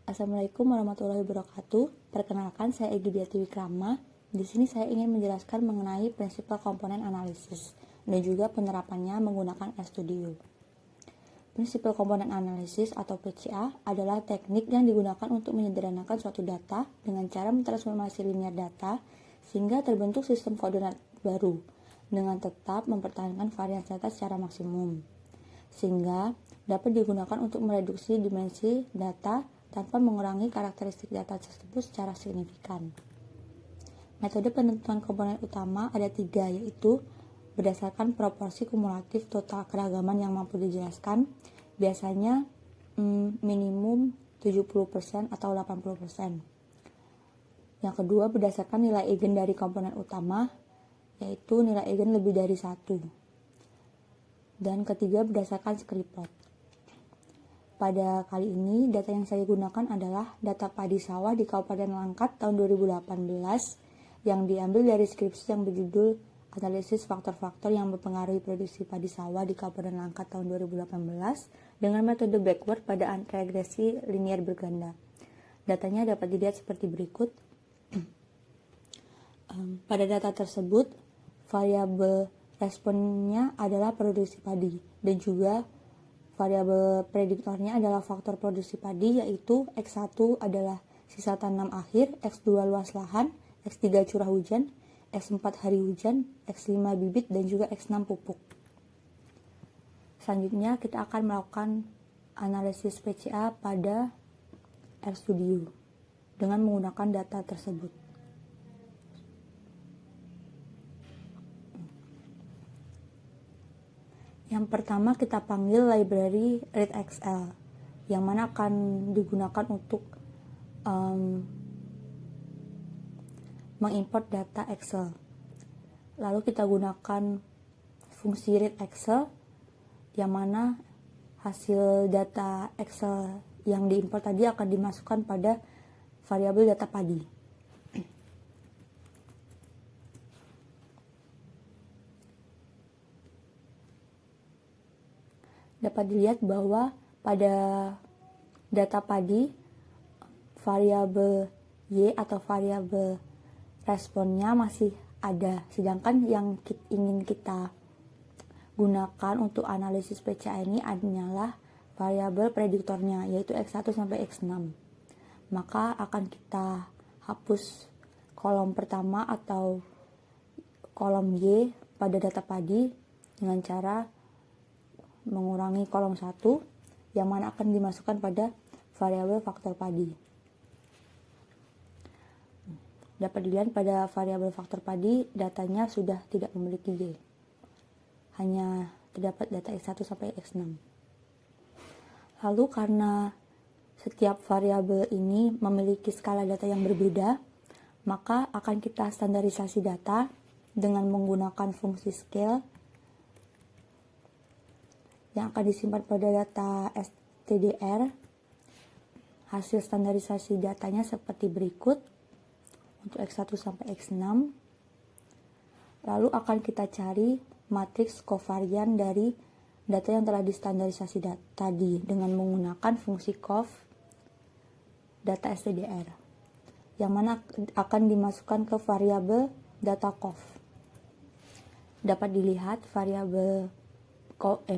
Assalamualaikum warahmatullahi wabarakatuh. Perkenalkan, saya Egy Diati Wikrama. Di sini saya ingin menjelaskan mengenai prinsipal komponen analisis dan juga penerapannya menggunakan RStudio. Prinsipal komponen analisis atau PCA adalah teknik yang digunakan untuk menyederhanakan suatu data dengan cara mentransformasi linear data sehingga terbentuk sistem koordinat baru dengan tetap mempertahankan varians data secara maksimum, sehingga dapat digunakan untuk mereduksi dimensi data tanpa mengurangi karakteristik data tersebut secara signifikan. Metode penentuan komponen utama ada 3, yaitu berdasarkan proporsi kumulatif total keragaman yang mampu dijelaskan, biasanya minimum 70% atau 80%. Yang kedua, berdasarkan nilai eigen dari komponen utama, yaitu nilai eigen lebih dari 1. Dan ketiga, berdasarkan script plot. Pada kali ini, data yang saya gunakan adalah data padi sawah di Kabupaten Langkat tahun 2018 yang diambil dari skripsi yang berjudul Analisis Faktor-Faktor yang Mempengaruhi Produksi Padi Sawah di Kabupaten Langkat tahun 2018 dengan metode backward pada regresi linear berganda. Datanya dapat dilihat seperti berikut. Pada data tersebut, variabel responnya adalah produksi padi dan juga variabel prediktornya adalah faktor produksi padi, yaitu X1 adalah sisa tanam akhir, X2 luas lahan, X3 curah hujan, X4 hari hujan, X5 bibit, dan juga X6 pupuk. Selanjutnya kita akan melakukan analisis PCA pada RStudio dengan menggunakan data tersebut. Yang pertama kita panggil library readXL yang mana akan digunakan untuk mengimport data Excel. Lalu kita gunakan fungsi readXL yang mana hasil data Excel yang diimport tadi akan dimasukkan pada variabel data padi. Dapat dilihat bahwa pada data padi, variabel Y atau variabel responnya masih ada, sedangkan yang ingin kita gunakan untuk analisis PCA ini adalah variabel prediktornya, yaitu X1 sampai X6. Maka akan kita hapus kolom pertama atau kolom Y pada data padi dengan cara mengurangi kolom 1 yang mana akan dimasukkan pada variabel faktor padi. Dapat dilihat pada variabel faktor padi datanya sudah tidak memiliki Y. Hanya terdapat data X1 sampai X6. Lalu karena setiap variabel ini memiliki skala data yang berbeda, maka akan kita standarisasi data dengan menggunakan fungsi scale yang akan disimpan pada data stdr. Hasil standarisasi datanya seperti berikut untuk X1 sampai X6. Lalu akan kita cari matriks kovarian dari data yang telah distandarisasi tadi dengan menggunakan fungsi cov data stdr yang mana akan dimasukkan ke variabel data cov. Dapat dilihat variabel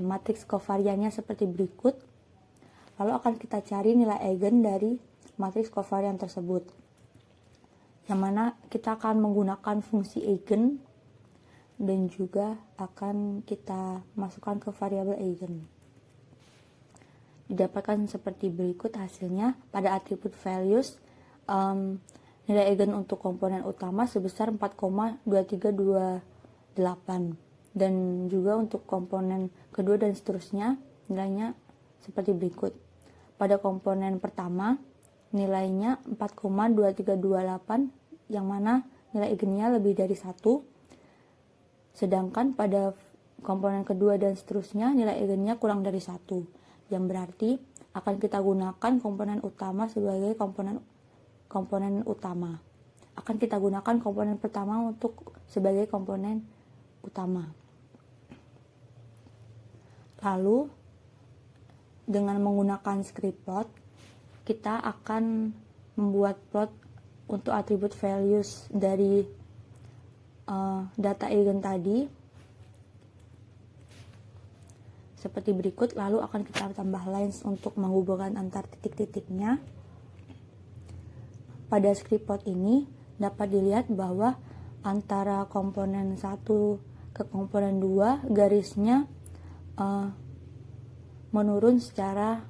matriks kovariannya seperti berikut. Lalu akan kita cari nilai eigen dari matriks kovarian tersebut, yang mana kita akan menggunakan fungsi eigen dan juga akan kita masukkan ke variabel eigen. Didapatkan seperti berikut hasilnya. Pada atribut values, nilai eigen untuk komponen utama sebesar 4,2328. Dan juga untuk komponen kedua dan seterusnya nilainya seperti berikut. Pada komponen pertama nilainya 4,2328 yang mana nilai eigennya lebih dari 1. Sedangkan pada komponen kedua dan seterusnya nilai eigennya kurang dari 1. Yang berarti akan kita gunakan komponen utama sebagai komponen utama. Akan kita gunakan komponen pertama untuk sebagai komponen utama. Lalu dengan menggunakan script plot kita akan membuat plot untuk atribut values dari data eigen tadi seperti berikut. Lalu akan kita tambah lines untuk menghubungkan antar titik-titiknya. Pada script plot ini dapat dilihat bahwa antara komponen 1 ke komponen 2 garisnya menurun secara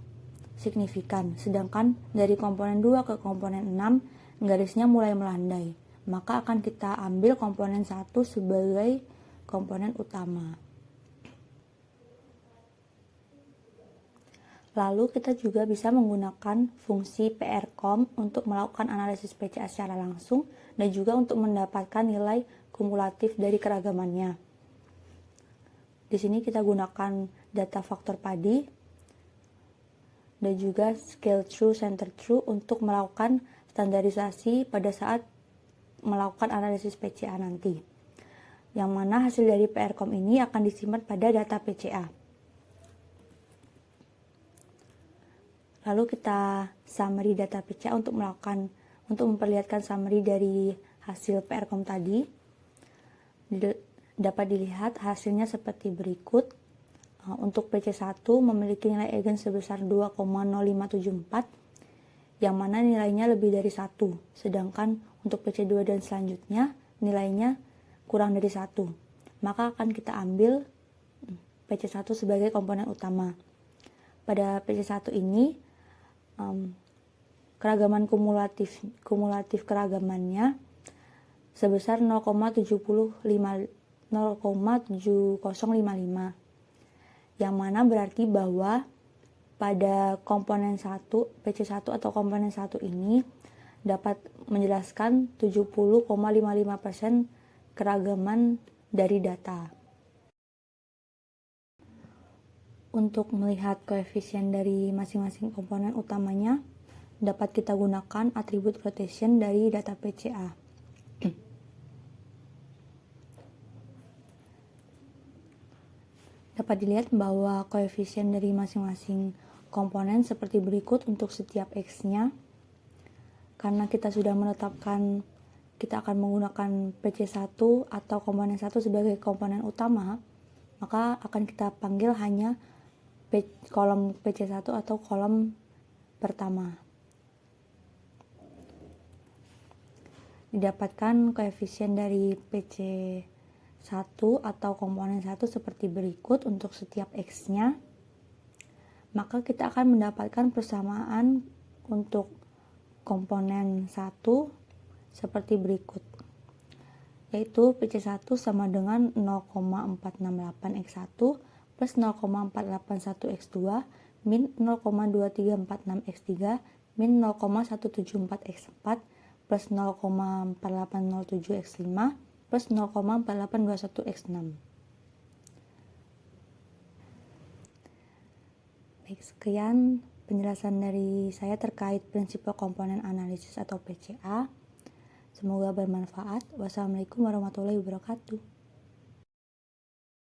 signifikan, sedangkan dari komponen 2 ke komponen 6 garisnya mulai melandai. Maka akan kita ambil komponen 1 sebagai komponen utama. Lalu kita juga bisa menggunakan fungsi PRCOM untuk melakukan analisis PCA secara langsung dan juga untuk mendapatkan nilai kumulatif dari keragamannya. Di sini kita gunakan data faktor padi dan juga scale true, center true untuk melakukan standarisasi pada saat melakukan analisis PCA nanti. Yang mana hasil dari PRCOM ini akan disimpan pada data PCA. Lalu kita summary data PCA untuk memperlihatkan summary dari hasil PRCOM tadi. Dapat dilihat hasilnya seperti berikut. Untuk PC1 memiliki nilai eigen sebesar 2,0574 yang mana nilainya lebih dari 1, sedangkan untuk PC2 dan selanjutnya nilainya kurang dari 1. Maka akan kita ambil PC1 sebagai komponen utama. Pada PC1 ini keragaman kumulatif keragamannya sebesar 0,7055, yang mana berarti bahwa pada komponen 1 PC1 atau komponen 1 ini dapat menjelaskan 70,55% keragaman dari data. Untuk melihat koefisien dari masing-masing komponen utamanya, dapat kita gunakan atribut rotation dari data PCA. Dapat dilihat bahwa koefisien dari masing-masing komponen seperti berikut untuk setiap X-nya. Karena kita sudah menetapkan kita akan menggunakan PC1 atau komponen 1 sebagai komponen utama, maka akan kita panggil hanya kolom PC1 atau kolom pertama. Didapatkan koefisien dari PC1 atau komponen 1 seperti berikut untuk setiap X-nya. Maka kita akan mendapatkan persamaan untuk komponen 1 seperti berikut, yaitu PC1 sama dengan 0,468X1 plus 0,481X2 min 0,2346X3 min 0,174X4 plus 0,4807X5 plus 0,4821X6. Baik, sekian penjelasan dari saya terkait prinsip komponen analisis atau PCA. Semoga bermanfaat. Wassalamualaikum warahmatullahi wabarakatuh.